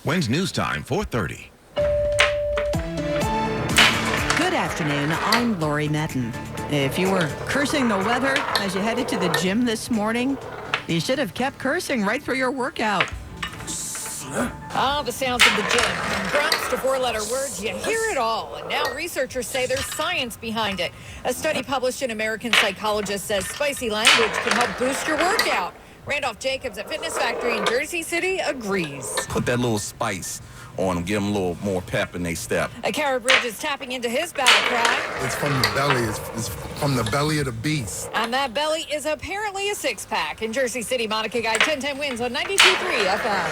When's news time? 4:30. Good afternoon. I'm Lori Metten. If you were cursing the weather as you headed to the gym this morning, you should have kept cursing right through your workout. Oh, the sounds of the gym. From grunts to four-letter words, you hear it all. And now researchers say there's science behind it. A study published in American Psychologist says spicy language can help boost your workout. Randolph Jacobs at Fitness Factory in Jersey City agrees. Put that little spice on them, give them a little more pep in their step. Kara Bridge is tapping into his battle cry. It's from the belly. It's from the belly of the beast. And that belly is apparently a six-pack. In Jersey City, Monica Guy 1010 wins on 92.3 FM.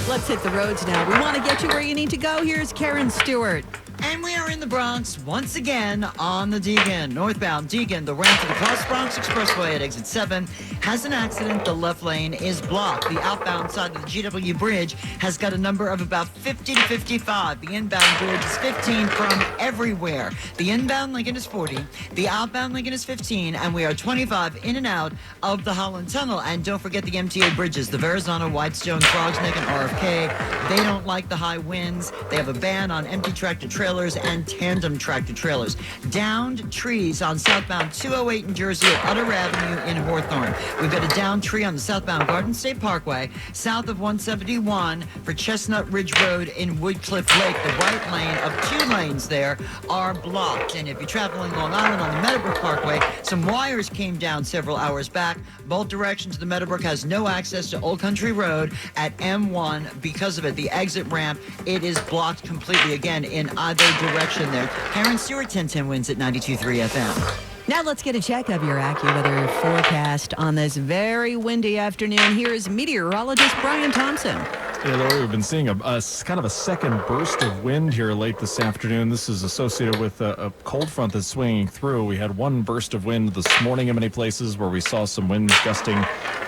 Let's hit the roads now. We want to get you where you need to go. Here's Karen Stewart. And we are in the Bronx once again on the Deegan. Northbound Deegan, the ramp to the Cross Bronx Expressway at exit 7 has an accident. The left lane is blocked. The outbound side of the GW Bridge has got a number of about 50 to 55. The inbound bridge is 15 from everywhere. The inbound Lincoln is 40. The outbound Lincoln is 15. And we are 25 in and out of the Holland Tunnel. And don't forget the MTA bridges. The Verrazano, Whitestone, Frogs Neck, and RFK. They don't like the high winds. They have a ban on empty tractor trailers and tandem tractor trailers. Downed trees on southbound 208 in Jersey or Utter Avenue in Hawthorne. We've got a downed tree on the southbound Garden State Parkway, south of 171 for Chestnut Ridge Road in Woodcliff Lake. The right lane of two lanes there are blocked. And if you're traveling Long Island on the Meadowbrook Parkway, some wires came down several hours back. Both directions. The Meadowbrook has no access to Old Country Road at M1 because of it. The exit ramp, it is blocked completely again in either direction there. Karen Stewart, 1010 wins at 92.3 FM. Now let's get a check of your AccuWeather forecast on this very windy afternoon. Here is meteorologist Brian Thompson. Hey, Lori, we've been seeing a kind of a second burst of wind here late this afternoon. This is associated with a cold front that's swinging through. We had one burst of wind this morning in many places where we saw some winds gusting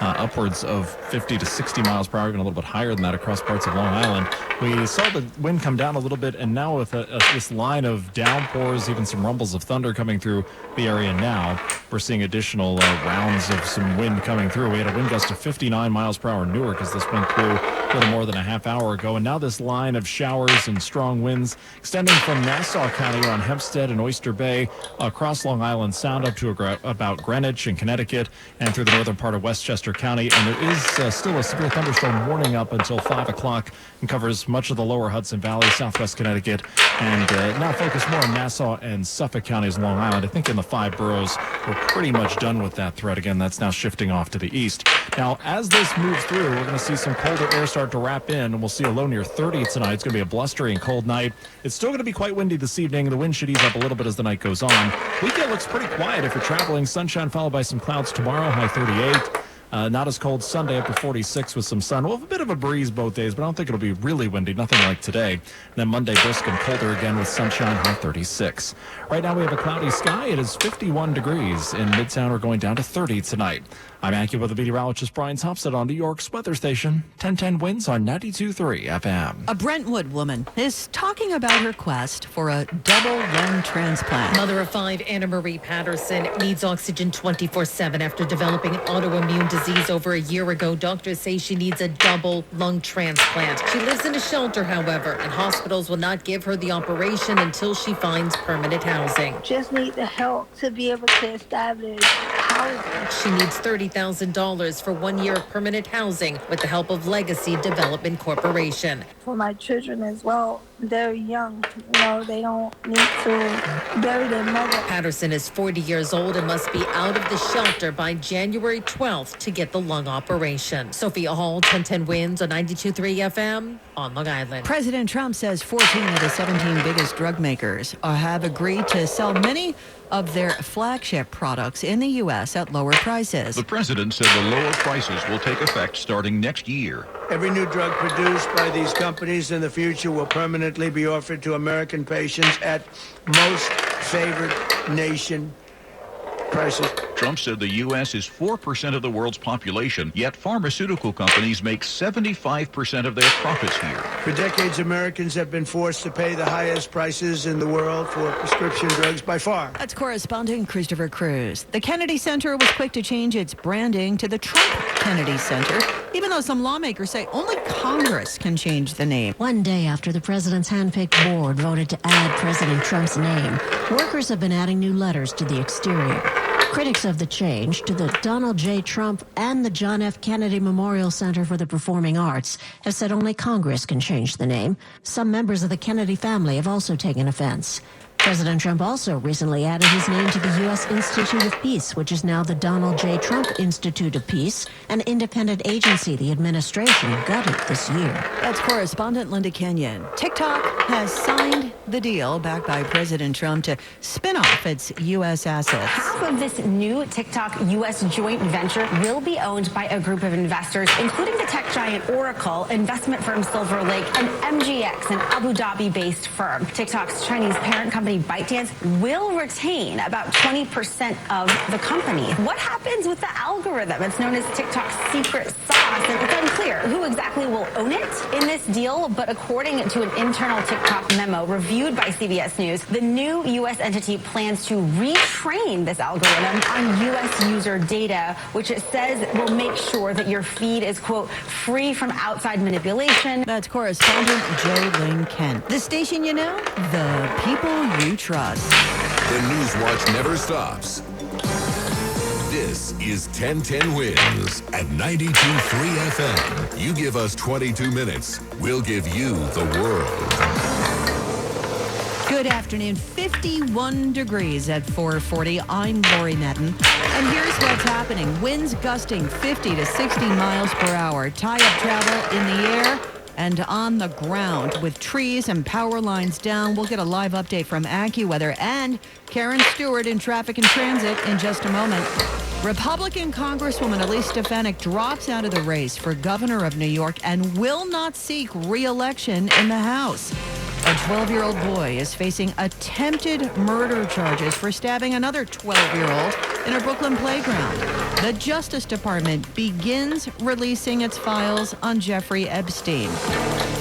upwards of 50 to 60 miles per hour, even a little bit higher than that across parts of Long Island. We saw the wind come down a little bit, and now with this line of downpours, even some rumbles of thunder coming through the area now, we're seeing additional rounds of some wind coming through. We had a wind gust of 59 miles per hour in Newark as this went through a little more than a half hour ago. And now this line of showers and strong winds extending from Nassau County around Hempstead and Oyster Bay across Long Island Sound up to about Greenwich and Connecticut and through the northern part of Westchester County. And there is still a severe thunderstorm warning up until 5 o'clock and covers much of the lower Hudson Valley, southwest Connecticut, and now focused more on Nassau and Suffolk counties, Long Island. I think in the 5 boroughs, we're pretty much done with that threat. Again, that's now shifting off to the east. Now, as this moves through, we're going to see some colder air start to wrap in, and we'll see a low near 30 tonight. It's going to be a blustery and cold night. It's still going to be quite windy this evening. The wind should ease up a little bit as the night goes on. Weekend looks pretty quiet if you're traveling. Sunshine followed by some clouds tomorrow, high 38. Not as cold Sunday up to 46 with some sun. We'll have a bit of a breeze both days, but I don't think it'll be really windy, nothing like today. And then Monday, brisk and colder again with sunshine, high 36. Right now we have a cloudy sky. It is 51 degrees. In Midtown, we're going down to 30 tonight. I'm AccuWeather meteorologist Brian Thompson on New York's weather station. 1010 wins on 92.3 FM. A Brentwood woman is talking about her quest for a double lung transplant. Mother of 5, Anna Marie Patterson, needs oxygen 24/7 after developing an autoimmune disease over a year ago. Doctors say she needs a double lung transplant. She lives in a shelter, however, and hospitals will not give her the operation until she finds permanent housing. Just need the help to be able to establish housing. She needs $30,000 for 1 year of permanent housing with the help of Legacy Development Corporation. For my children as well, they're young. They don't need to bury their mother. Patterson is 40 years old and must be out of the shelter by January 12th to get the lung operation. Sophia Hall, 1010 wins on 92.3 FM on Long Island. President Trump says 14 of the 17 biggest drug makers have agreed to sell many of their flagship products in the U.S. at lower prices. The president said the lower prices will take effect starting next year. Every new drug produced by these companies in the future will permanently be offered to American patients at most favored nation prices. Trump said the U.S. is 4% of the world's population, yet pharmaceutical companies make 75% of their profits here. For decades, Americans have been forced to pay the highest prices in the world for prescription drugs by far. That's correspondent Christopher Cruz. The Kennedy Center was quick to change its branding to the Trump Kennedy Center, even though some lawmakers say only Congress can change the name. One day after the president's handpicked board voted to add President Trump's name, workers have been adding new letters to the exterior. Critics of the change to the Donald J. Trump and the John F. Kennedy Memorial Center for the Performing Arts have said only Congress can change the name. Some members of the Kennedy family have also taken offense. President Trump also recently added his name to the U.S. Institute of Peace, which is now the Donald J. Trump Institute of Peace, an independent agency the administration gutted this year. That's correspondent Linda Kenyon. TikTok has signed the deal backed by President Trump to spin off its U.S. assets. Half of this new TikTok U.S. joint venture will be owned by a group of investors, including the tech giant Oracle, investment firm Silver Lake, and MGX, an Abu Dhabi-based firm. TikTok's Chinese parent company ByteDance will retain about 20% of the company. What happens with the algorithm? It's known as TikTok's secret sauce, and it's unclear who exactly will own it in this deal, but according to an internal TikTok memo reviewed by CBS News, the new U.S. entity plans to retrain this algorithm on U.S. user data, which it says will make sure that your feed is, quote, free from outside manipulation. That's correspondent Joe Lynn Kent. The station you know, the people you trust. The News Watch never stops. This is 1010 Wins at 92.3 FM. You give us 22 minutes, we'll give you the world. Good afternoon. 51 degrees at 4:40. I'm Lori Madden. And here's what's happening. Winds gusting 50 to 60 miles per hour. Tie-up travel in the air and on the ground with trees and power lines down. We'll get a live update from AccuWeather and Karen Stewart in Traffic and Transit in just a moment. Republican Congresswoman Elise Stefanik drops out of the race for governor of New York and will not seek re-election in the House. A 12-year-old boy is facing attempted murder charges for stabbing another 12-year-old in a Brooklyn playground. The Justice Department begins releasing its files on Jeffrey Epstein.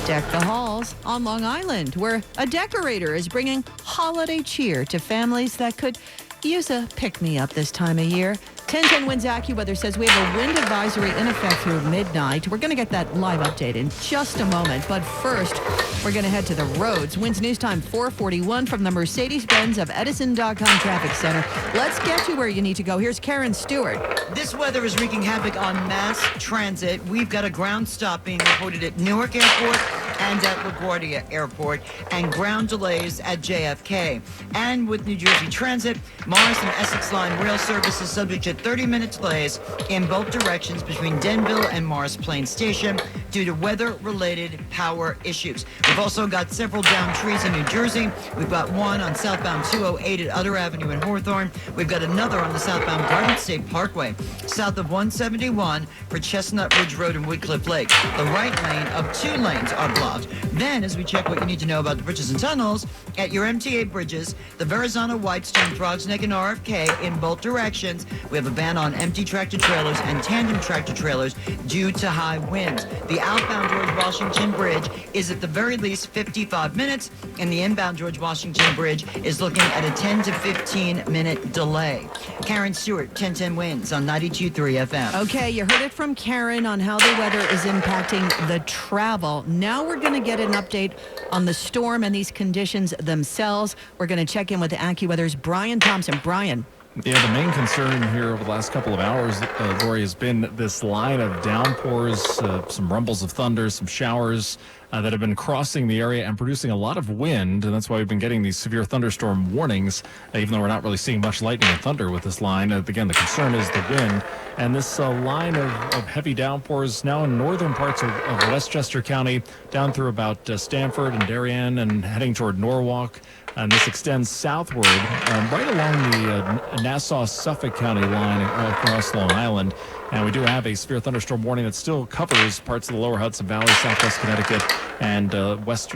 Deck the halls on Long Island, where a decorator is bringing holiday cheer to families that could use a pick-me-up this time of year. 1010 Winds AccuWeather says we have a wind advisory in effect through midnight. We're going to get that live update in just a moment. But first, we're going to head to the roads. Winds News Time 441 from the Mercedes-Benz of Edison.com Traffic Center. Let's get you where you need to go. Here's Karen Stewart. This weather is wreaking havoc on mass transit. We've got a ground stop being reported at Newark Airport and at LaGuardia Airport, and ground delays at JFK. And with New Jersey Transit, Morris and Essex Line rail service is subject to 30-minute delays in both directions between Denville and Morris Plains Station due to weather-related power issues. We've also got several downed trees in New Jersey. We've got one on southbound 208 at Utter Avenue in Hawthorne. We've got another on the southbound Garden State Parkway, south of 171 for Chestnut Ridge Road and Woodcliff Lake. The right lane of 2 lanes are blocked. Then, as we check what you need to know about the bridges and tunnels, at your MTA bridges, the Verrazano, Whitestone, Throgs Neck, and RFK in both directions, we have a ban on empty tractor trailers and tandem tractor trailers due to high winds. The outbound George Washington Bridge is at the very least 55 minutes, and the inbound George Washington Bridge is looking at a 10 to 15-minute delay. Karen Stewart, 1010 Winds on 92.3 FM. Okay, you heard it from Karen on how the weather is impacting the travel. Now we're going to get an update on the storm and these conditions themselves. We're going to check in with AccuWeather's Brian Thompson. Brian. Yeah, the main concern here over the last couple of hours, Lori, has been this line of downpours, some rumbles of thunder, some showers that have been crossing the area and producing a lot of wind, and that's why we've been getting these severe thunderstorm warnings, even though we're not really seeing much lightning and thunder with this line. Again, the concern is the wind, and this line of heavy downpours now in northern parts of Westchester County, down through about Stamford and Darien and heading toward Norwalk. And this extends southward right along the Nassau-Suffolk County line across Long Island. And we do have a severe thunderstorm warning that still covers parts of the lower Hudson Valley, southwest Connecticut, and let's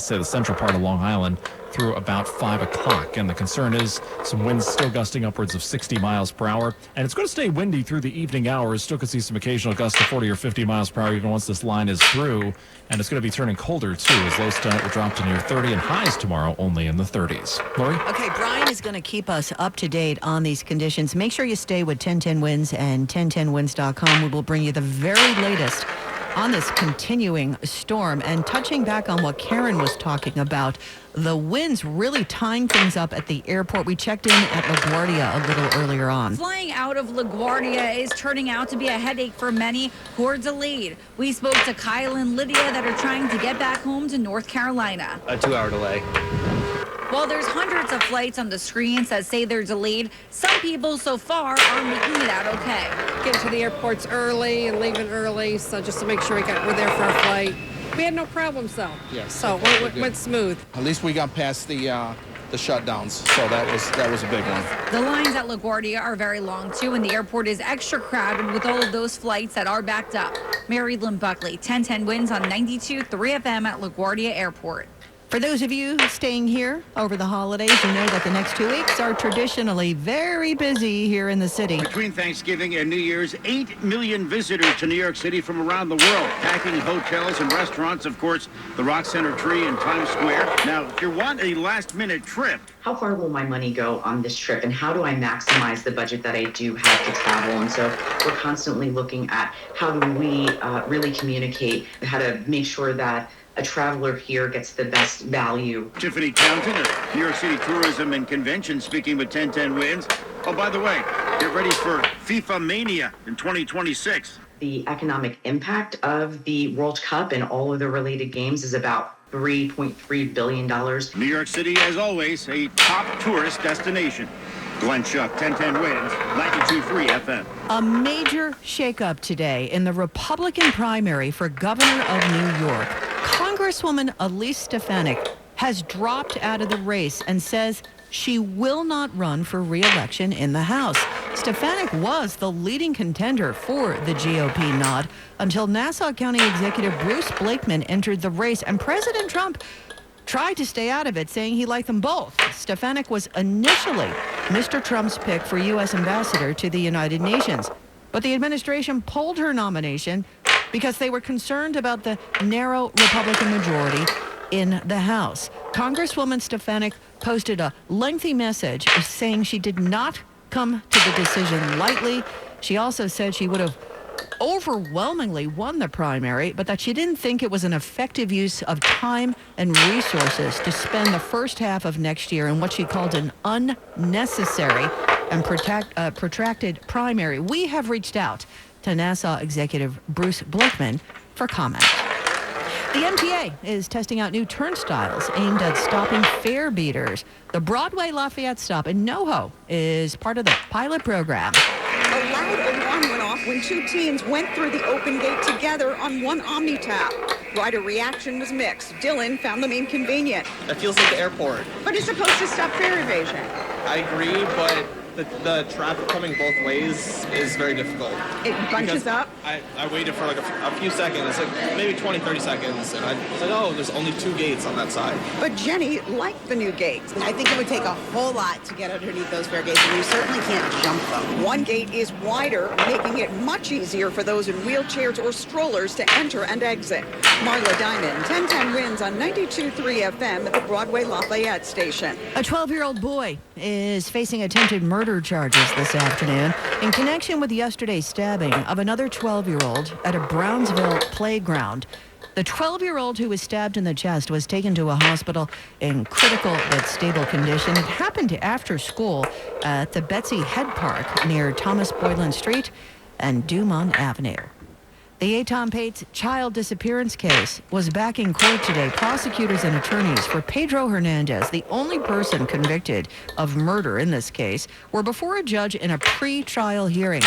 say the central part of Long Island. through about 5 o'clock. And the concern is some winds still gusting upwards of 60 miles per hour. And it's going to stay windy through the evening hours. Still could see some occasional gusts to 40 or 50 miles per hour even once this line is through. And it's going to be turning colder, too, as lows tonight will drop to near 30 and highs tomorrow only in the 30s. Lori? Okay, Brian is going to keep us up to date on these conditions. Make sure you stay with 1010 Winds and 1010winds.com. We will bring you the very latest on this continuing storm. And touching back on what Karen was talking about, the winds really tying things up at the airport. We checked in at LaGuardia a little earlier on. Flying out of LaGuardia is turning out to be a headache for many who are delayed. We spoke to Kyle and Lydia that are trying to get back home to North Carolina. A 2-hour delay. While there's hundreds of flights on the screens that say they're delayed, some people so far are making it out okay. Getting to the airports early and leaving early, so just to make sure we're there for our flight. We had no problems though. Yes. So it went smooth. At least we got past the shutdowns, so that was a big one. The lines at LaGuardia are very long too, and the airport is extra crowded with all of those flights that are backed up. Mary Lynn Buckley, 1010 Winds on 92.3 FM at LaGuardia Airport. For those of you staying here over the holidays, you know that the next 2 weeks are traditionally very busy here in the city. Between Thanksgiving and New Year's, 8 million visitors to New York City from around the world, packing hotels and restaurants, of course, the Rock Center Tree in Times Square. Now, if you want a last-minute trip, how far will my money go on this trip, and how do I maximize the budget that I do have to travel? And so we're constantly looking at how do we really communicate, how to make sure that a traveler here gets the best value. Tiffany Townsend of New York City Tourism and Convention speaking with 1010 Winds. Oh, by the way, get ready for FIFA Mania in 2026. The economic impact of the World Cup and all of the related games is about $3.3 billion. New York City, as always, a top tourist destination. Glenn Schuck, 1010 Winds, 92.3 FM. A major shakeup today in the Republican primary for governor of New York. Congresswoman Elise Stefanik has dropped out of the race and says she will not run for re-election in the House. Stefanik was the leading contender for the GOP nod until Nassau County Executive Bruce Blakeman entered the race, and President Trump tried to stay out of it, saying he liked them both. Stefanik was initially Mr. Trump's pick for U.S. ambassador to the United Nations, but the administration pulled her nomination because they were concerned about the narrow Republican majority in the House. Congresswoman Stefanik posted a lengthy message saying she did not come to the decision lightly. She also said she would have overwhelmingly won the primary, but that she didn't think it was an effective use of time and resources to spend the first half of next year in what she called an unnecessary and protracted primary. We have reached out to Nassau Executive Bruce Blakeman for comment. The MTA is testing out new turnstiles aimed at stopping fare beaters. The Broadway Lafayette stop in NoHo is part of the pilot program. A loud alarm went off when two teens went through the open gate together on one Omni-Tap. Rider reaction was mixed. Dylan found them inconvenient. That feels like the airport. But it's supposed to stop fare evasion. I agree, but the traffic coming both ways is very difficult. It bunches up? I waited for like a few seconds, like maybe 20, 30 seconds, and I was like, oh, there's only 2 gates on that side. But Jenny liked the new gates. I think it would take a whole lot to get underneath those fare gates, and you certainly can't jump them. One gate is wider, making it much easier for those in wheelchairs or strollers to enter and exit. Marla Diamond, 1010 Winds on 92.3 FM at the Broadway Lafayette station. A 12-year-old boy is facing attempted murder charges this afternoon in connection with yesterday's stabbing of another 12-year-old at a Brownsville playground. The 12-year-old who was stabbed in the chest was taken to a hospital in critical but stable condition. It happened after school at the Betsy Head Park near Thomas Boylan Street and Dumont Avenue. The Atom Pates child disappearance case was back in court today. Prosecutors and attorneys for Pedro Hernandez, the only person convicted of murder in this case, were before a judge in a pre-trial hearing,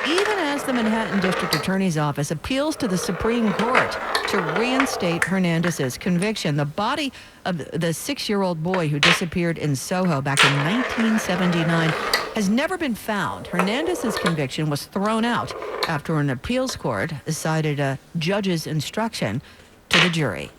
even as the Manhattan District Attorney's Office appeals to the Supreme Court to reinstate Hernandez's conviction. The body of the 6-year-old boy who disappeared in Soho back in 1979 has never been found. Hernandez's conviction was thrown out after an appeals court cited a judge's instruction to the jury.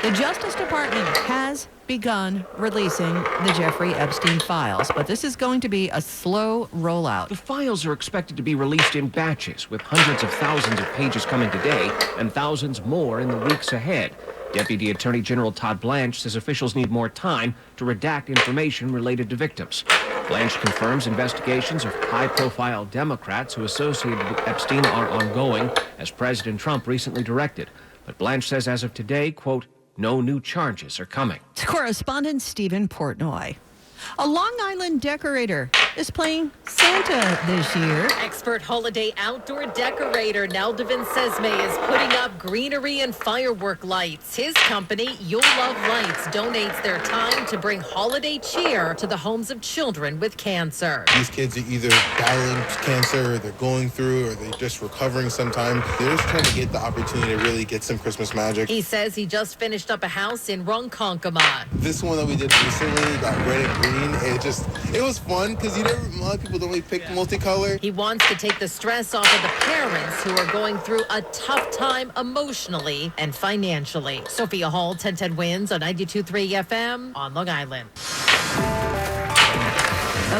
The Justice Department has begun releasing the Jeffrey Epstein files, but this is going to be a slow rollout. The files are expected to be released in batches, with hundreds of thousands of pages coming today and thousands more in the weeks ahead. Deputy Attorney General Todd Blanche says officials need more time to redact information related to victims. Blanche confirms investigations of high-profile Democrats who associated with Epstein are ongoing, as President Trump recently directed. But Blanche says as of today, quote, no new charges are coming. Correspondent Stephen Portnoy. A Long Island decorator is playing Santa this year. Expert holiday outdoor decorator Naldovin Sesme is putting up greenery and firework lights. His company, You'll Love Lights, donates their time to bring holiday cheer to the homes of children with cancer. These kids are either battling cancer, or they're going through, or they're just recovering sometime. They're just trying to get the opportunity to really get some Christmas magic. He says he just finished up a house in Ronkonkoma. This one that we did recently, got red and green. It was fun because a lot of people don't really pick multicolor. He wants to take the stress off of the parents who are going through a tough time emotionally and financially. Sophia Hall, 1010 Wins on 92.3 FM on Long Island.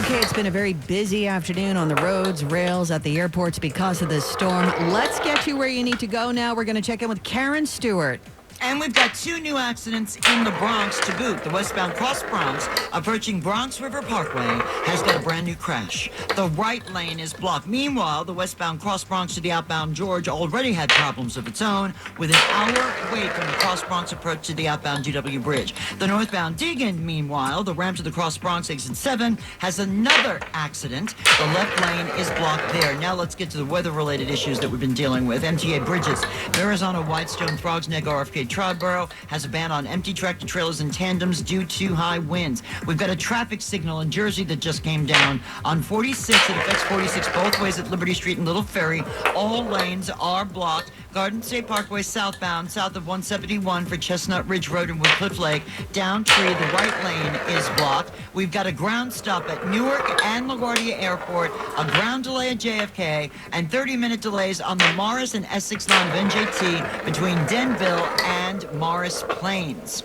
Okay, it's been a very busy afternoon on the roads, rails, at the airports because of this storm. Let's get you where you need to go now. We're going to check in with Karen Stewart. And we've got two new accidents in the Bronx to boot. The westbound Cross Bronx approaching Bronx River Parkway has got a brand new crash. The right lane is blocked. Meanwhile, the westbound Cross Bronx to the outbound George already had problems of its own with an hour wait from the Cross Bronx approach to the outbound GW Bridge. The northbound Deegan, meanwhile, the ramp to the Cross Bronx exit 7 has another accident. The left lane is blocked there. Now let's get to the weather-related issues that we've been dealing with. MTA Bridges, Arizona, Whitestone, Throgs Neck, RFK, Troudborough has a ban on empty tractor trailers and tandems due to high winds. We've got a traffic signal in Jersey that just came down on 46. It affects 46 both ways at Liberty Street and Little Ferry. All lanes are blocked. Garden State Parkway southbound, south of 171 for Chestnut Ridge Road and Woodcliff Lake. Downtree, the right lane is blocked. We've got a ground stop at Newark and LaGuardia Airport, a ground delay at JFK, and 30-minute delays on the Morris and Essex line of NJT between Denville and Morris Plains.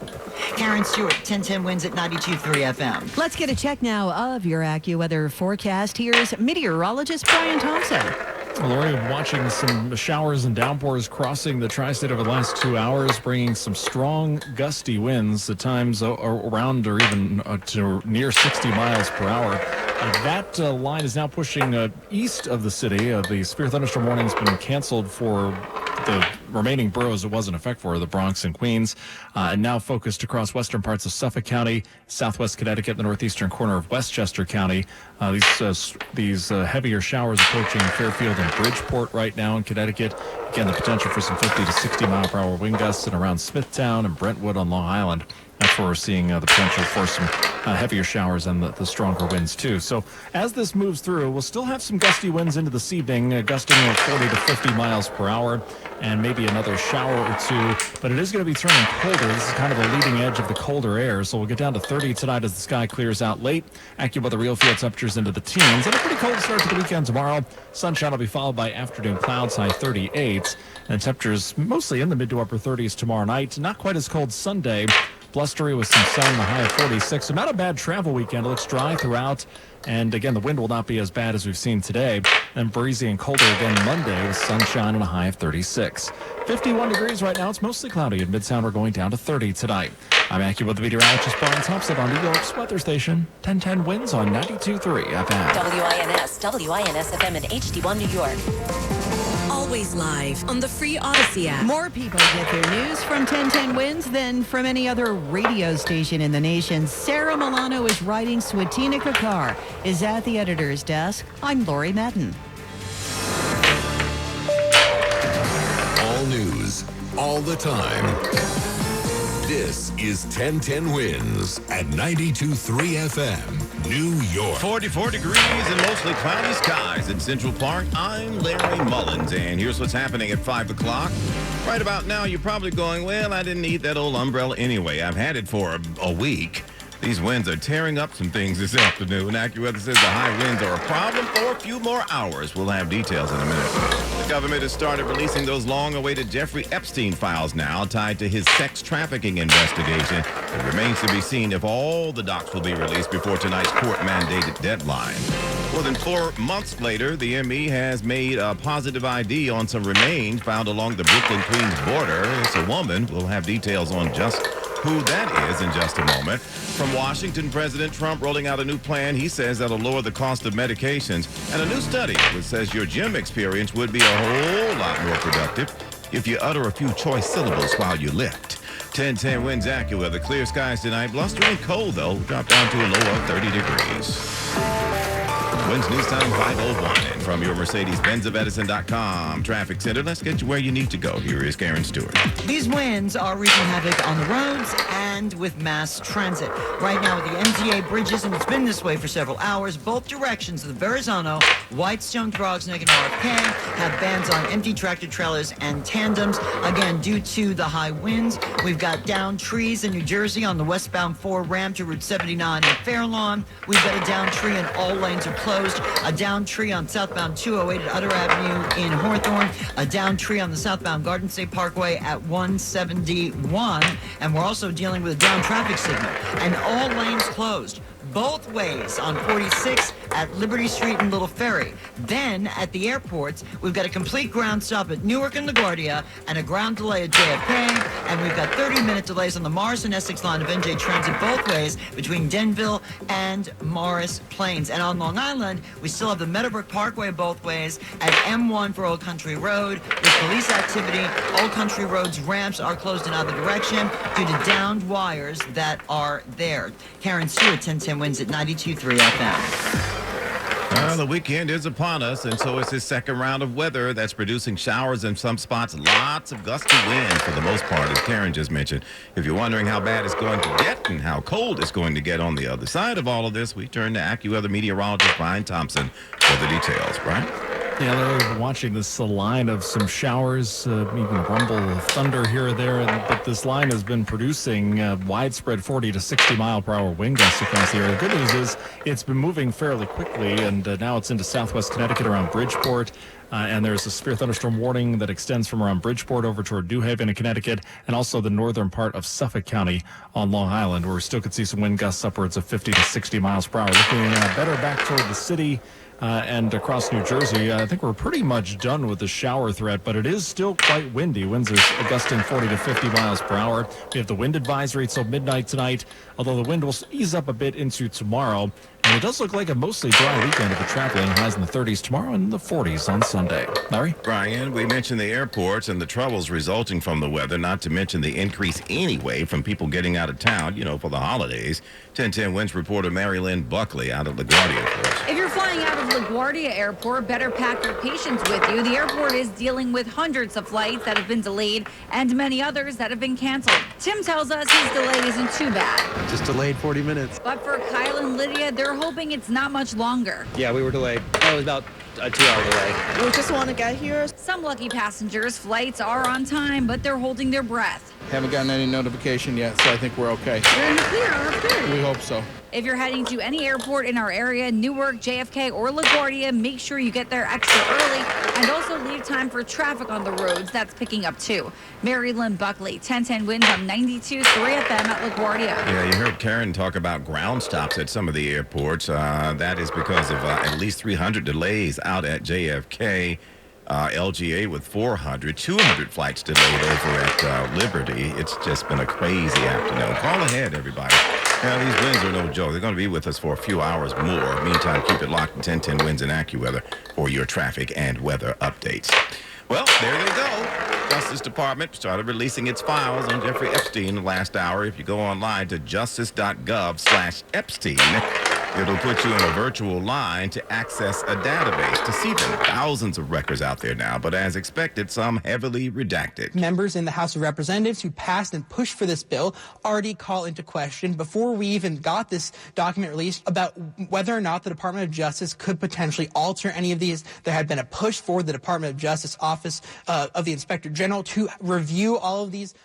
Karen Stewart, 1010 Wins at 92.3 FM. Let's get a check now of your AccuWeather forecast. Here's meteorologist Brian Thompson. Well, Lori, watching some showers and downpours crossing the tri-state over the last 2 hours, bringing some strong, gusty winds, at times around or even to near 60 miles per hour. That line is now pushing east of the city. The severe thunderstorm warning has been canceled for the remaining boroughs it was in effect for, the Bronx and Queens, and now focused across western parts of Suffolk County, southwest Connecticut, the northeastern corner of Westchester County. These heavier showers approaching Fairfield and Bridgeport right now in Connecticut. Again, the potential for some 50 to 60 mile per hour wind gusts and around Smithtown and Brentwood on Long Island. That's where we're seeing the potential for some heavier showers and the stronger winds, too. So as this moves through, we'll still have some gusty winds into this evening, gusting of 40 to 50 miles per hour, and maybe another shower or two. But it is going to be turning colder. This is kind of the leading edge of the colder air. So we'll get down to 30 tonight as the sky clears out late. AccuWeather real field temperatures into the teens. And a pretty cold start to the weekend tomorrow. Sunshine will be followed by afternoon clouds, high 38s. And temperatures mostly in the mid to upper 30s tomorrow night. Not quite as cold Sunday. Blustery with some sun, the high of 46. So not a bad travel weekend. It looks dry throughout. And again, the wind will not be as bad as we've seen today. And breezy and colder again Monday with sunshine and a high of 36. 51 degrees right now. It's mostly cloudy. In Midtown, we're going down to 30 tonight. I'm AccuWeather meteorologist Brian Thompson on New York's weather station. 1010 Winds on 92.3 FM. WINS FM in HD1 New York. Always live on the free Odyssey app. More people get their news from 1010 Winds than from any other radio station in the nation. Sarah Milano is writing. Swatina Kakar is at the editor's desk. I'm Lori Madden. All news, all the time. This is 1010 Winds at 92.3 FM, New York. 44 degrees and mostly cloudy skies in Central Park. I'm Larry Mullins, and here's what's happening at 5 o'clock. Right about now, you're probably going, well, I didn't need that old umbrella anyway. I've had it for a week. These winds are tearing up some things this afternoon. AccuWeather says the high winds are a problem for a few more hours. We'll have details in a minute. The government has started releasing those long-awaited Jeffrey Epstein files now tied to his sex trafficking investigation. It remains to be seen if all the docs will be released before tonight's court-mandated deadline. More than 4 months later, the ME has made a positive ID on some remains found along the Brooklyn-Queens border. It's a woman. We'll have details on just who that is in just a moment. From Washington, President Trump rolling out a new plan he says that'll lower the cost of medications, and a new study which says your gym experience would be a whole lot more productive if you utter a few choice syllables while you lift. 10-10 winds AccuWeather. Clear skies tonight. Blustery and cold, though. Drop down to a low of 30 degrees. Winds News Time 5:01. And from your Mercedes-Benz of Edison.com traffic center, let's get you where you need to go. Here is Karen Stewart. These winds are wreaking havoc on the roads and with mass transit. Right now with the MTA bridges, and it's been this way for several hours, both directions of the Verrazano, Whitestone, Grosnick, and RFK have bans on empty tractor trailers and tandems. Again, due to the high winds, we've got downed trees in New Jersey on the westbound 4 ramp to Route 79 in Fairlawn. We've got a downed tree and all lanes are closed. A downed tree on southbound 208 at Utter Avenue in Hawthorne. A downed tree on the southbound Garden State Parkway at 171. And we're also dealing with a downed traffic signal. And all lanes closed both ways on 46 at Liberty Street and Little Ferry. Then at the airports, we've got a complete ground stop at Newark and LaGuardia and a ground delay at JFK. And we've got 30-minute delays on the Morris and Essex line of NJ Transit both ways between Denville and Morris Plains. And on Long Island, we still have the Meadowbrook Parkway both ways at M1 for Old Country Road. With police activity, Old Country Road's ramps are closed in either direction due to downed wires that are there. Karen Stewart, 1010 Winds at 92.3 FM. Well, the weekend is upon us, and so is his second round of weather that's producing showers in some spots, lots of gusty winds for the most part, as Karen just mentioned. If you're wondering how bad it's going to get and how cold it's going to get on the other side of all of this, we turn to AccuWeather meteorologist Brian Thompson for the details. Brian? Yeah, they're watching this line of some showers, even a rumble of thunder here or there, but this line has been producing widespread 40 to 60 mile per hour wind gusts across the area. The good news is it's been moving fairly quickly, and now it's into southwest Connecticut around Bridgeport. And there's a severe thunderstorm warning that extends from around Bridgeport over toward New Haven in Connecticut, and also the northern part of Suffolk County on Long Island, where we still could see some wind gusts upwards of 50 to 60 miles per hour. Looking better back toward the city and across New Jersey. I think we're pretty much done with the shower threat, but it is still quite windy. Winds are gusting 40 to 50 miles per hour. We have the wind advisory till midnight tonight, although the wind will ease up a bit into tomorrow. And it does look like a mostly dry weekend if you're traveling. Highs in the 30s tomorrow and the 40s on Sunday. Larry? Brian, we mentioned the airports and the troubles resulting from the weather, not to mention the increase anyway from people getting out of town, for the holidays. 1010 Winds reporter Mary Lynn Buckley out of LaGuardia, of course. If you're flying out of LaGuardia Airport, better pack your patience with you. The airport is dealing with hundreds of flights that have been delayed and many others that have been canceled. Tim tells us his delay isn't too bad. Just delayed 40 minutes. But for Kyle and Lydia, they're hoping it's not much longer. Yeah, we were delayed. It was about a 2-hour delay. We just want to get here. Some lucky passengers' flights are on time, but they're holding their breath. Haven't gotten any notification yet, so I think we're okay. We're in the clear. We hope so. If you're heading to any airport in our area, Newark, JFK, or LaGuardia, make sure you get there extra early and also leave time for traffic on the roads. That's picking up too. Mary Lynn Buckley, 1010 Winds on 92.3 FM at LaGuardia. Yeah, you heard Karen talk about ground stops at some of the airports. That is because of at least 300 delays out at JFK. LGA with 400, 200 flights delayed over at Liberty. It's just been a crazy afternoon. Call ahead, everybody. These winds are no joke. They're going to be with us for a few hours more. Meantime, keep it locked in 1010 Winds and AccuWeather for your traffic and weather updates. Well, there they go. Justice Department started releasing its files on Jeffrey Epstein the last hour. If you go online to justice.gov/Epstein, it'll put you in a virtual line to access a database to see them. Thousands of records out there now, but as expected, some heavily redacted. Members in the House of Representatives who passed and pushed for this bill already call into question, before we even got this document released, about whether or not the Department of Justice could potentially alter any of these. There had been a push for the Department of Justice Office of the Inspector General to review all of these